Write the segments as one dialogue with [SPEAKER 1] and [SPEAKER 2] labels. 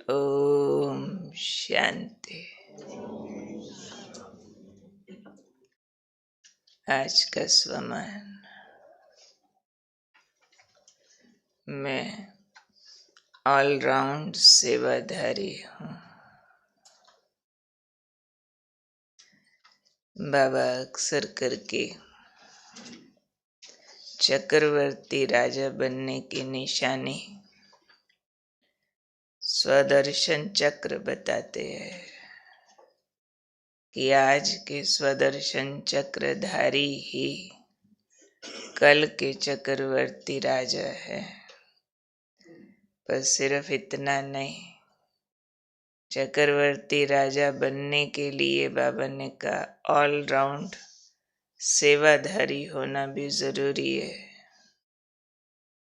[SPEAKER 1] ओम शांति। आज का स्वमन। मैं ऑलराउंड सेवाधारी हूँ। बाबा अक्सर करके चक्रवर्ती राजा बनने की निशानी स्वदर्शन चक्र बताते हैं कि आज के स्वदर्शन चक्रधारी ही कल के चक्रवर्ती राजा है। पर सिर्फ इतना नहीं, चक्रवर्ती राजा बनने के लिए बाबा ने कहा ऑलराउंड सेवाधारी होना भी जरूरी है।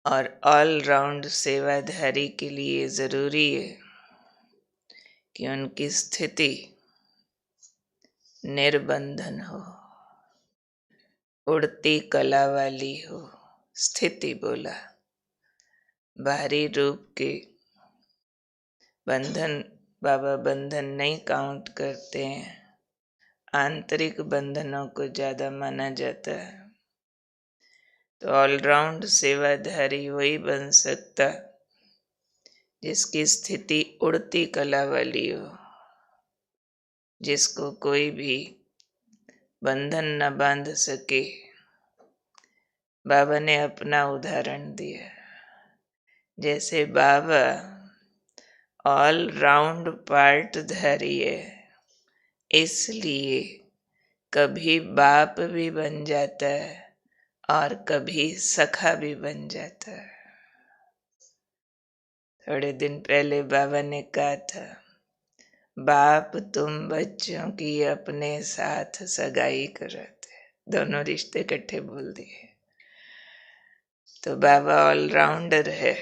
[SPEAKER 1] और ऑलराउंड सेवाधारी के लिए जरूरी है कि उनकी स्थिति निर्बंधन हो, उड़ती कला वाली हो। स्थिति बोला, बाहरी रूप के बंधन बाबा बंधन नहीं काउंट करते हैं, आंतरिक बंधनों को ज्यादा माना जाता है। तो ऑलराउंड सेवाधारी वही बन सकता जिसकी स्थिति उड़ती कला वाली हो, जिसको कोई भी बंधन न बांध सके। बाबा ने अपना उदाहरण दिया, जैसे बाबा ऑल राउंड पार्टधारी है, इसलिए कभी बाप भी बन जाता है और कभी सखा भी बन जाता है। थोड़े दिन पहले बाबा ने कहा था, बाप तुम बच्चों की अपने साथ सगाई कराते। दोनों रिश्ते इकट्ठे बोल दिए। तो बाबा ऑलराउंडर है,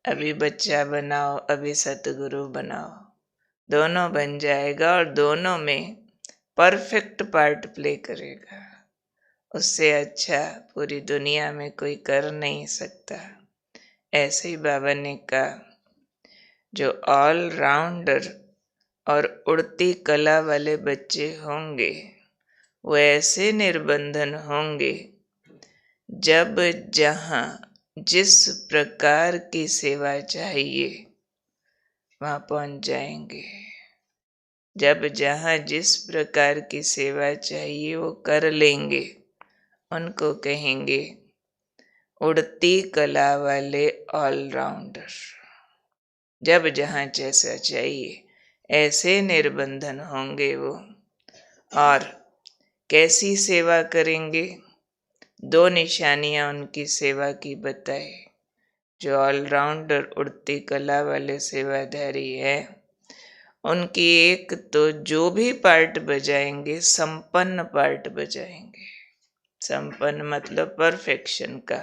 [SPEAKER 1] अभी बच्चा बनाओ, अभी सतगुरु बनाओ, दोनों बन जाएगा और दोनों में परफेक्ट पार्ट प्ले करेगा। उससे अच्छा पूरी दुनिया में कोई कर नहीं सकता। ऐसे ही बाबा ने कहा, जो ऑलराउंडर और उड़ती कला वाले बच्चे होंगे वो ऐसे निर्बंधन होंगे, जब जहाँ जिस प्रकार की सेवा चाहिए वहाँ पहुँच जाएंगे। जब जहाँ जिस प्रकार की सेवा चाहिए वो कर लेंगे। उनको कहेंगे उड़ती कला वाले ऑलराउंडर। जब जहाँ जैसा चाहिए ऐसे निर्बंधन होंगे वो। और कैसी सेवा करेंगे, दो निशानियां उनकी सेवा की बताए। जो ऑलराउंडर उड़ती कला वाले सेवाधारी है, उनकी एक तो जो भी पार्ट बजाएंगे संपन्न पार्ट बजाएंगे। संपन्न मतलब परफेक्शन का,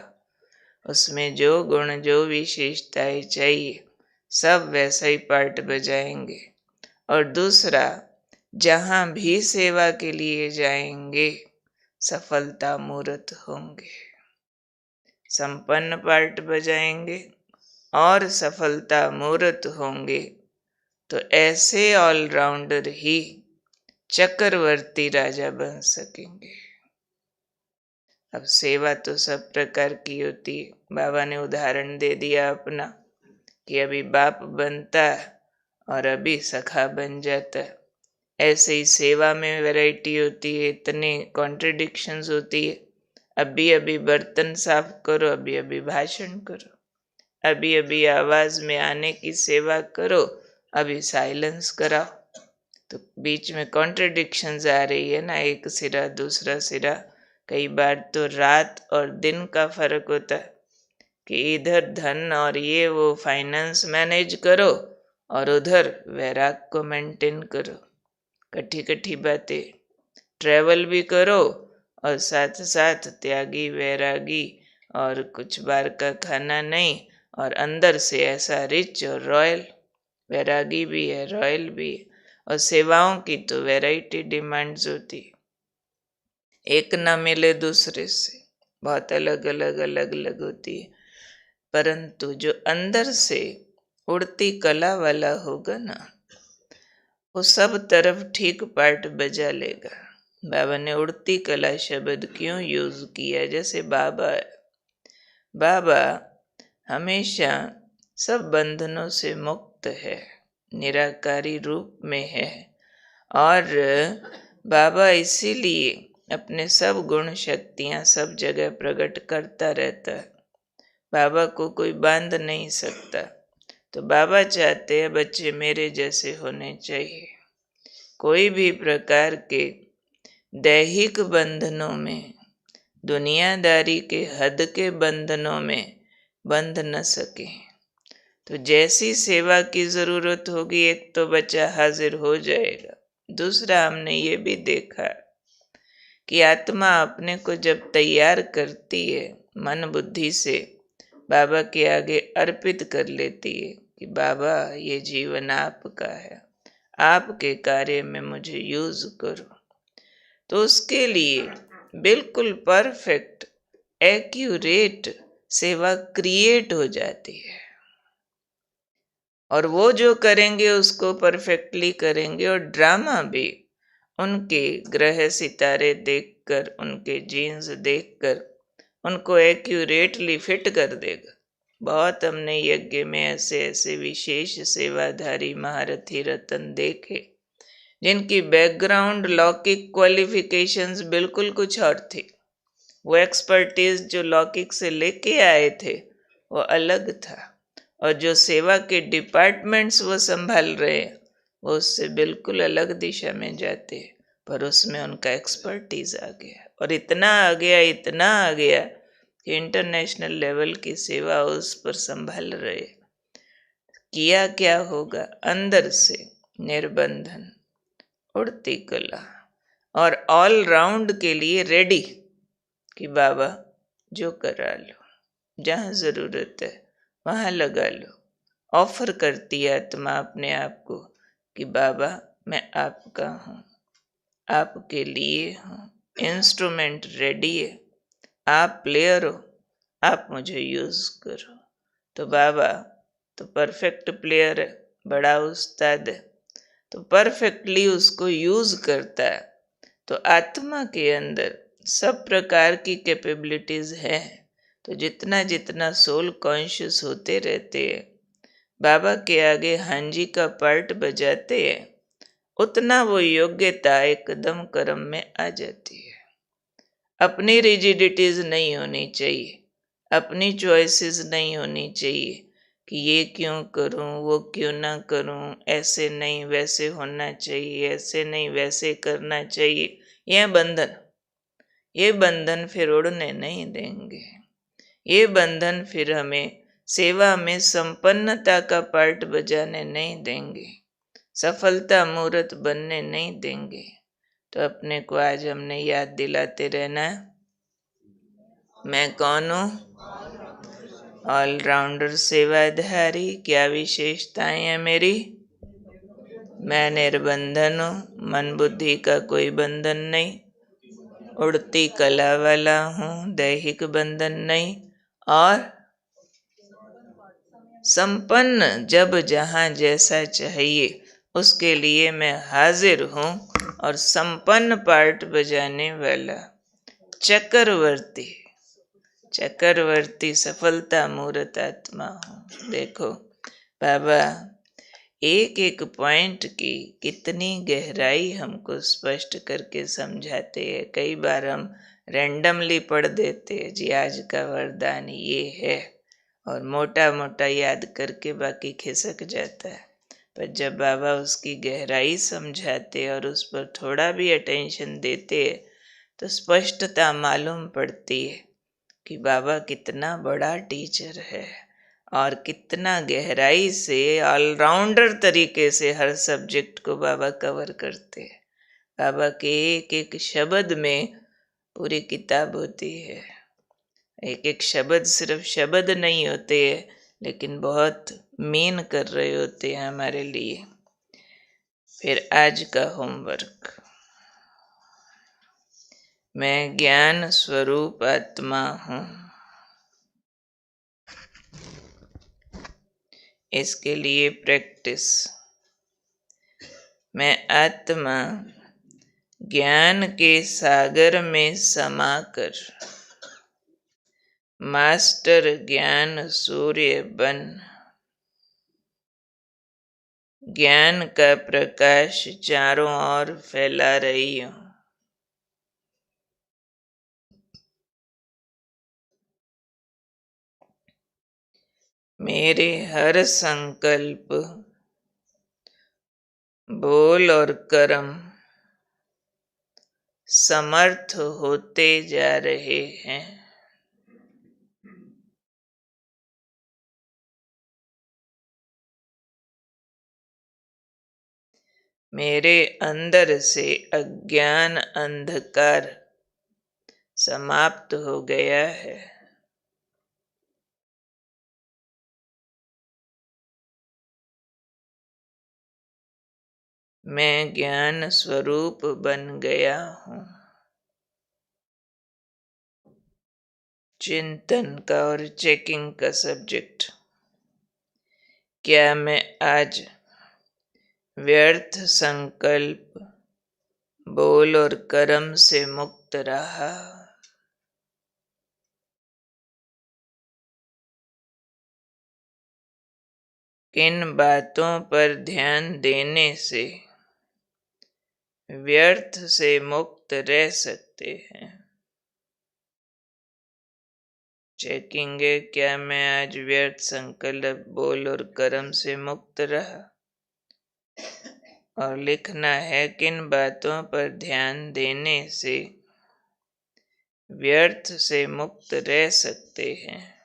[SPEAKER 1] उसमें जो गुण जो विशेषताएं चाहिए सब वैसा ही पार्ट बजाएंगे। और दूसरा, जहां भी सेवा के लिए जाएंगे सफलता मूर्त होंगे। संपन्न पार्ट बजाएंगे और सफलता मूर्त होंगे तो ऐसे ऑलराउंडर ही चक्रवर्ती राजा बन सकेंगे। अब सेवा तो सब प्रकार की होती है। बाबा ने उदाहरण दे दिया अपना कि अभी बाप बनता है और अभी सखा बन जाता है। ऐसे ही सेवा में वैरायटी होती है, इतने कॉन्ट्रडिक्शंस होती है। अभी अभी बर्तन साफ करो, अभी अभी भाषण करो, अभी अभी आवाज में आने की सेवा करो, अभी साइलेंस कराओ। तो बीच में कॉन्ट्रडिक्शंस आ रही है ना, एक सिरा दूसरा सिरा। कई बार तो रात और दिन का फर्क होता है कि इधर धन और ये वो फाइनेंस मैनेज करो और उधर वैराग को मेंटेन करो। कठी कठी बातें, ट्रैवल भी करो और साथ साथ त्यागी वैरागी और कुछ बार का खाना नहीं, और अंदर से ऐसा रिच और रॉयल। वैरागी भी है, रॉयल भी है। और सेवाओं की तो वैरायटी डिमांड्स होती, एक ना मिले दूसरे से, बहुत अलग अलग अलग अलग होती है। परंतु जो अंदर से उड़ती कला वाला होगा ना, वो सब तरफ ठीक पार्ट बजा लेगा। बाबा ने उड़ती कला शब्द क्यों यूज किया? जैसे बाबा हमेशा सब बंधनों से मुक्त है, निराकारी रूप में है, और बाबा इसीलिए अपने सब गुण शक्तियां सब जगह प्रकट करता रहता है। बाबा को कोई बांध नहीं सकता। तो बाबा चाहते हैं बच्चे मेरे जैसे होने चाहिए, कोई भी प्रकार के दैहिक बंधनों में, दुनियादारी के हद के बंधनों में बंध न सके। तो जैसी सेवा की जरूरत होगी, एक तो बच्चा हाजिर हो जाएगा। दूसरा, हमने ये भी देखा कि आत्मा अपने को जब तैयार करती है, मन बुद्धि से बाबा के आगे अर्पित कर लेती है कि बाबा ये जीवन आपका है, आपके कार्य में मुझे यूज करो, तो उसके लिए बिल्कुल परफेक्ट एक्यूरेट सेवा क्रिएट हो जाती है। और वो जो करेंगे उसको परफेक्टली करेंगे, और ड्रामा भी उनके ग्रह सितारे देखकर, उनके जीन्स देखकर उनको एक्यूरेटली फिट कर देगा। बहुत हमने यज्ञ में ऐसे ऐसे विशेष सेवाधारी महारथी रतन देखे जिनकी बैकग्राउंड लौकिक क्वालिफिकेशंस बिल्कुल कुछ और थी। वो एक्सपर्टीज जो लौकिक से लेके आए थे वो अलग था, और जो सेवा के डिपार्टमेंट्स वो संभाल रहे हैं वो उससे बिल्कुल अलग दिशा में जाते हैं, पर उसमें उनका एक्सपर्टीज आ गया, और इतना आ गया, इतना आ गया कि इंटरनेशनल लेवल की सेवा उस पर संभाल रहे। किया क्या होगा? अंदर से निर्बंधन, उड़ती कला, और ऑल राउंड के लिए रेडी कि बाबा जो करा लो, जहाँ जरूरत है वहाँ लगा लो। ऑफर करती है आत्मा अपने आप को कि बाबा मैं आपका हूँ, आपके लिए हूँ, इंस्ट्रूमेंट रेडी है, आप प्लेयर हो, आप मुझे यूज करो। तो बाबा तो परफेक्ट प्लेयर है, बड़ा उस्ताद है, तो परफेक्टली उसको यूज करता है। तो आत्मा के अंदर सब प्रकार की कैपेबिलिटीज है। तो जितना जितना सोल कॉन्शियस होते रहते हैं, बाबा के आगे हांजी का पार्ट बजाते हैं, उतना वो योग्यता एकदम कर्म में आ जाती है। अपनी रिजिडिटीज नहीं होनी चाहिए, अपनी चॉइसेस नहीं होनी चाहिए कि ये क्यों करूं, वो क्यों ना करूं, ऐसे नहीं वैसे होना चाहिए, ऐसे नहीं वैसे करना चाहिए। ये बंधन फिर उड़ने नहीं देंगे। ये बंधन फिर हमें सेवा में संपन्नता का पार्ट बजाने नहीं देंगे, सफलता मूर्त बनने नहीं देंगे। तो अपने को आज हमने याद दिलाते रहना है, मैं कौन हूँ? ऑलराउंडर सेवाधारी। क्या विशेषताएं हैं मेरी? मैं निर्बंधन हूँ, मन बुद्धि का कोई बंधन नहीं, उड़ती कला वाला हूँ, दैहिक बंधन नहीं, और संपन्न जब जहाँ जैसा चाहिए उसके लिए मैं हाजिर हूँ, और संपन्न पार्ट बजाने वाला चक्रवर्ती सफलता मूर्त आत्मा हूँ। देखो बाबा एक एक पॉइंट की कितनी गहराई हमको स्पष्ट करके समझाते हैं। कई बार हम रैंडमली पढ़ देते हैं, जी आज का वरदान ये है, और मोटा मोटा याद करके बाकी खिसक जाता है। पर जब बाबा उसकी गहराई समझाते और उस पर थोड़ा भी अटेंशन देते हैं तो स्पष्टता मालूम पड़ती है कि बाबा कितना बड़ा टीचर है, और कितना गहराई से ऑलराउंडर तरीके से हर सब्जेक्ट को बाबा कवर करते हैं। बाबा के एक एक शब्द में पूरी किताब होती है। एक एक शब्द सिर्फ शब्द नहीं होते हैं, लेकिन बहुत मीन कर रहे होते हैं हमारे लिए। फिर आज का होमवर्क, मैं ज्ञान स्वरूप आत्मा हूँ। इसके लिए प्रैक्टिस। मैं आत्मा ज्ञान के सागर में समाकर मास्टर ज्ञान सूर्य बन ज्ञान का प्रकाश चारों ओर फैला रही हूं। मेरे हर संकल्प, बोल और कर्म समर्थ होते जा रहे हैं। मेरे अंदर से अज्ञान अंधकार समाप्त हो गया है। मैं ज्ञान स्वरूप बन गया हूँ। चिंतन का और चेकिंग का सब्जेक्ट। क्या मैं आज व्यर्थ संकल्प, बोल और कर्म से मुक्त रहा? किन बातों पर ध्यान देने से व्यर्थ से मुक्त रह सकते हैं? चेकिंग है, क्या मैं आज व्यर्थ संकल्प, बोल और कर्म से मुक्त रहा? और लिखना है, किन बातों पर ध्यान देने से व्यर्थ से मुक्त रह सकते हैं।